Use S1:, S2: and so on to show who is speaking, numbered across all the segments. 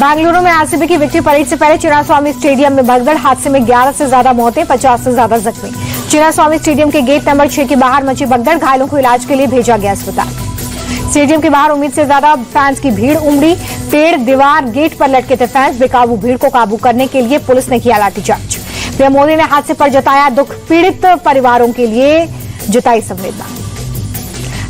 S1: बेंगलुरु में आरसीबी की victory parade से पहले चिन्नास्वामी स्टेडियम में भगदड़ हादसे में 11 से ज्यादा मौतें, 50 से ज्यादा जख्मी। चिन्नास्वामी स्टेडियम के गेट नंबर 6 के बाहर मची भगदड़, घायलों को इलाज के लिए भेजा गया अस्पताल। स्टेडियम के बाहर उम्मीद से ज्यादा फैंस की भीड़ उमड़ी, पेड़, दीवार, गेट पर लटके थे फैंस। बेकाबू भीड़ को काबू करने के लिए पुलिस ने किया लाठीचार्ज। पीएम मोदी ने हादसे पर जताया दुख, पीड़ित परिवारों के लिए जताई संवेदना।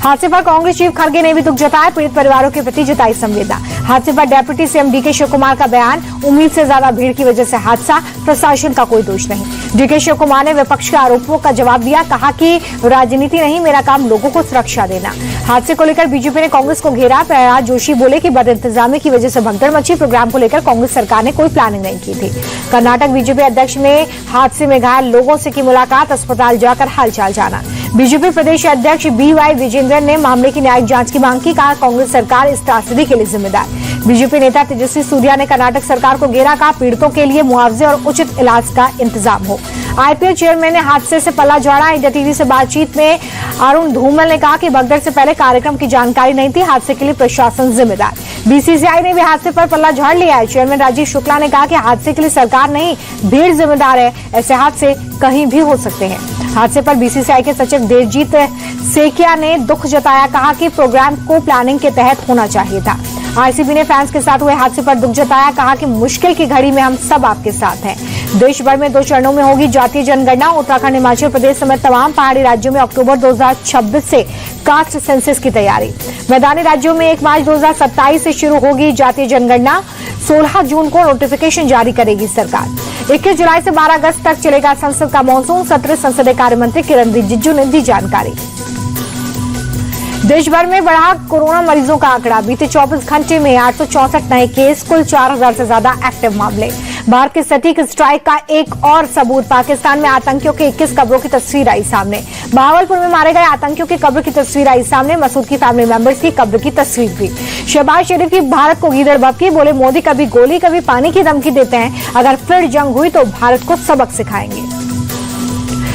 S1: हादसे पर कांग्रेस चीफ खड़गे ने भी दुख जताया, पीड़ित परिवारों के प्रति जताई संवेदना। हादसे पर deputy CM DK Shivakumar का बयान, उम्मीद से ज्यादा भीड़ की वजह से हादसा, प्रशासन का कोई दोष नहीं। डीके शिव कुमार ने विपक्ष के आरोपों का जवाब दिया, कहा कि राजनीति नहीं, मेरा काम लोगों को सुरक्षा देना। हादसे को लेकर बीजेपी ने कांग्रेस को घेरा। प्रहलाद जोशी बोले कि बदइंतजामी की वजह से भगदड़ मची, प्रोग्राम को लेकर कांग्रेस सरकार ने कोई प्लानिंग नहीं की थी। कर्नाटक बीजेपी अध्यक्ष ने हादसे में घायल लोगों से की मुलाकात, अस्पताल जाकर हालचाल जाना। बीजेपी प्रदेश अध्यक्ष बीवाई विजेंद्र ने मामले की न्यायिक जांच की मांग की, कहा कांग्रेस सरकार इस त्रासदी के लिए जिम्मेदार। बीजेपी नेता तेजस्वी सूर्या ने कर्नाटक सरकार को घेरा, कहा पीड़ितों के लिए मुआवजे और उचित इलाज का इंतजाम हो। आईपीएल चेयरमैन ने हादसे से पल्ला झाड़ा। इंडिया टीवी से बातचीत में अरुण धूमल ने कहा कि भगदड़ से पहले कार्यक्रम की जानकारी नहीं थी, हादसे के लिए प्रशासन जिम्मेदार। बीसीसीआई ने भी हादसे पर पल्ला झाड़ लिया है। चेयरमैन राजीव शुक्ला ने कहा कि हादसे के लिए सरकार नहीं, भीड़ जिम्मेदार है, ऐसे हादसे कहीं भी हो सकते हैं। हादसे पर बीसीसीआई के सचिव देवजीत सेकिया ने दुख जताया, कहा कि प्रोग्राम को प्लानिंग के तहत होना चाहिए था। आरसीबी ने फैंस के साथ हुए हादसे पर दुख जताया, कहा कि मुश्किल की घड़ी में हम सब आपके साथ हैं। देश भर में 2 चरणों में होगी जातीय जनगणना। उत्तराखंड, हिमाचल प्रदेश समेत तमाम पहाड़ी राज्यों में अक्टूबर 2026 से कास्ट सेंसस की तैयारी। मैदानी राज्यों में 1 मार्च 2027 से शुरू होगी जातीय जनगणना। 16 जून को नोटिफिकेशन जारी करेगी सरकार। 21 जुलाई से 12 अगस्त तक चलेगा संसद का मानसून सत्र। संसदीय कार्य मंत्री किरण रिजिजू ने दी जानकारी। देश भर में बढ़ा कोरोना मरीजों का आंकड़ा, बीते 24 घंटे में 864 नए केस, कुल 4000 से ज्यादा एक्टिव मामले। भारत के सटीक स्ट्राइक का एक और सबूत, पाकिस्तान में आतंकियों के 21 कब्रों की तस्वीर आई सामने। भावलपुर में मारे गए आतंकियों की कब्र की तस्वीर आई सामने, मसूद की फैमिली मेंबर्स की कब्र की तस्वीर भी। शहबाज शरीफ की भारत को गीदड़ भभकी, बोले मोदी कभी गोली कभी पानी की धमकी देते हैं, अगर फिर जंग हुई तो भारत को सबक सिखाएंगे।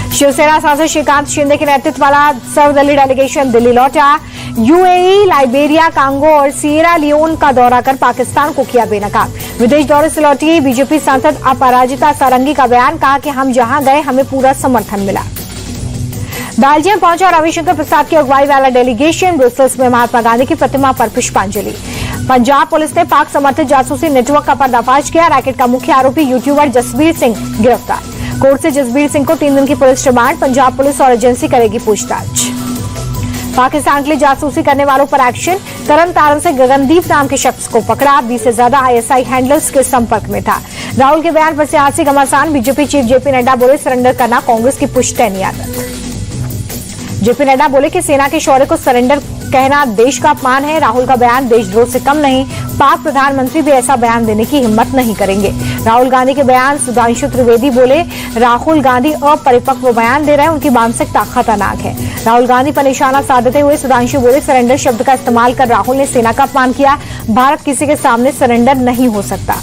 S1: शिवसेना सांसद श्रीकांत शिंदे के नेतृत्व वाला सर्वदलीय डेलीगेशन दिल्ली लौटा। यूएई, लाइबेरिया, कांगो और सिएरा लियोन का दौरा कर पाकिस्तान को किया बेनकाब। विदेश दौरे से लौटी बीजेपी सांसद अपराजिता सारंगी का बयान, कहा कि हम जहां गए हमें पूरा समर्थन मिला। बेल्जियम पहुंचा रविशंकर प्रसाद की अगुवाई वाला डेलीगेशन। ब्रुसेल्स में महात्मा गांधी की प्रतिमा पर पुष्पांजलि। पंजाब पुलिस ने पाक समर्थित जासूसी नेटवर्क का पर्दाफाश किया। रैकेट का मुख्य आरोपी यूट्यूबर जसबीर सिंह गिरफ्तार। कोर्ट से जसबीर सिंह को 3 दिन की पुलिस रिमांड। पंजाब पुलिस और एजेंसी करेगी पूछताछ। पाकिस्तान के लिए जासूसी करने वालों पर एक्शन। तरन तारण से गगनदीप नाम के शख्स को पकड़ा, 20 से ज्यादा आईएसआई हैंडलर्स के संपर्क में था। राहुल के बयान पर सियासी घमासान। बीजेपी चीफ जेपी नड्डा बोले सरेंडर करना कांग्रेस की पुश्तैनी आदत। जेपी नड्डा बोले कि सेना के शौर्य को सरेंडर कहना देश का अपमान है। राहुल का बयान देशद्रोह से कम नहीं, पाक प्रधानमंत्री भी ऐसा बयान देने की हिम्मत नहीं करेंगे। राहुल गांधी के बयान। सुधांशु त्रिवेदी बोले राहुल गांधी अपरिपक्व बयान दे रहे हैं, उनकी मानसिकता खतरनाक है। राहुल गांधी पर निशाना साधते हुए सुधांशु बोले सरेंडर शब्द का इस्तेमाल कर राहुल ने सेना का अपमान किया। भारत किसी के सामने सरेंडर नहीं हो सकता।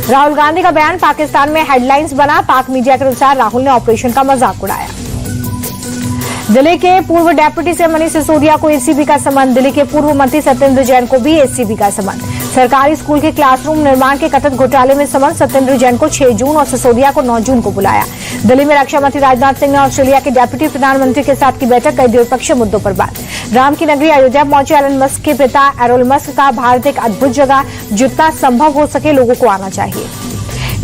S1: राहुल गांधी का बयान पाकिस्तान में हेडलाइंस बना। पाक मीडिया के अनुसार राहुल ने ऑपरेशन का मजाक उड़ाया। दिल्ली के पूर्व डिप्टी सीएम मनीष सिसोदिया को एसीबी का समन। दिल्ली के पूर्व मंत्री सत्येंद्र जैन को भी एसीबी का समन। सरकारी स्कूल के क्लासरूम निर्माण के कथित घोटाले में समन। सत्येंद्र जैन को 6 जून और सिसोदिया को 9 जून को बुलाया। दिल्ली में रक्षा मंत्री राजनाथ सिंह ने ऑस्ट्रेलिया के डिप्टी प्रधानमंत्री के साथ की बैठक, कई द्विपक्षीय मुद्दों पर बात। राम की नगरी अयोध्या पहुंचे एलन मस्क के पिता एरोल मस्क का, भारत एक अद्भुत जगह, जितना संभव हो सके लोगों को आना चाहिए।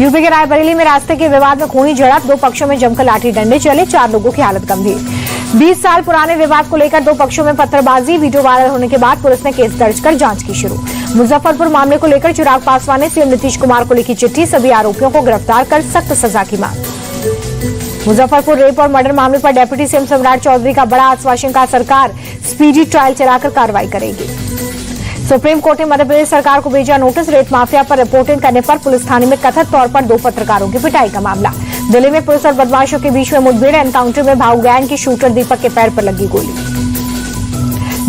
S1: यूपी के रायबरेली में रास्ते के विवाद में खूनी झड़प, 2 पक्षों में जमकर लाठी डंडे चले, 4 लोगों की हालत गंभीर। 20 साल पुराने विवाद को लेकर 2 पक्षों में पत्थरबाजी, वीडियो वायरल होने के बाद पुलिस ने केस दर्ज कर जांच की शुरू। मुजफ्फरपुर मामले को लेकर चिराग पासवान ने सीएम नीतीश कुमार को लिखी चिट्ठी, सभी आरोपियों को गिरफ्तार कर सख्त सजा की मांग। मुजफ्फरपुर रेप और मर्डर मामले पर डिप्टी सीएम सम्राट चौधरी का बड़ा आश्वासन, का सरकार स्पीडी ट्रायल चलाकर कार्रवाई करेगी। सुप्रीम कोर्ट ने मध्य प्रदेश सरकार को भेजा नोटिस, रेत माफिया पर रिपोर्टिंग करने पर पुलिस थाने में कथित तौर पर 2 पत्रकारों की पिटाई का मामला। दिल्ली में पुलिस और बदमाशों के बीच में मुठभेड़, एनकाउंटर में भाऊ गैंग के शूटर दीपक के पैर पर लगी गोली।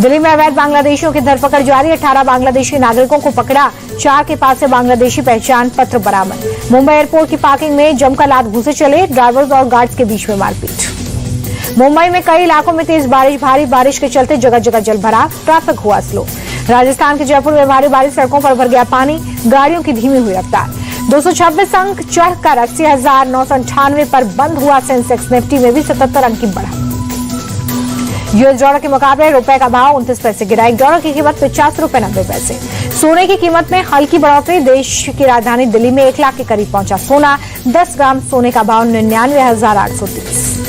S1: दिल्ली में अवैध बांग्लादेशियों की धरपकड़ जारी, 18 बांग्लादेशी नागरिकों को पकड़ा, 4 के पास से बांग्लादेशी पहचान पत्र बरामद। मुंबई एयरपोर्ट की पार्किंग में जमकर लात घुसे चले, ड्राइवर्स और गार्ड्स के बीच में मारपीट। मुंबई में कई इलाकों में तेज बारिश, भारी बारिश के चलते जगह जगह जल भराव, ट्रैफिक हुआ स्लो। राजस्थान के जयपुर में भारी बारिश, सड़कों पर भर गया पानी, गाड़ियों की धीमी हुई रफ्तार। 226 अंक चढ़कर 80,998 पर बंद हुआ सेंसेक्स। निफ्टी में भी 77 अंक की बढ़त। यूएस डॉलर के मुकाबले रुपए का भाव 29 पैसे गिरा। एक डॉलर की कीमत 50 रुपए 90 पैसे। सोने की कीमत में हल्की बढ़ोतरी। देश की राजधानी दिल्ली में 1 लाख के करीब पहुंचा सोना। 10 ग्राम सोने का भाव 99,830।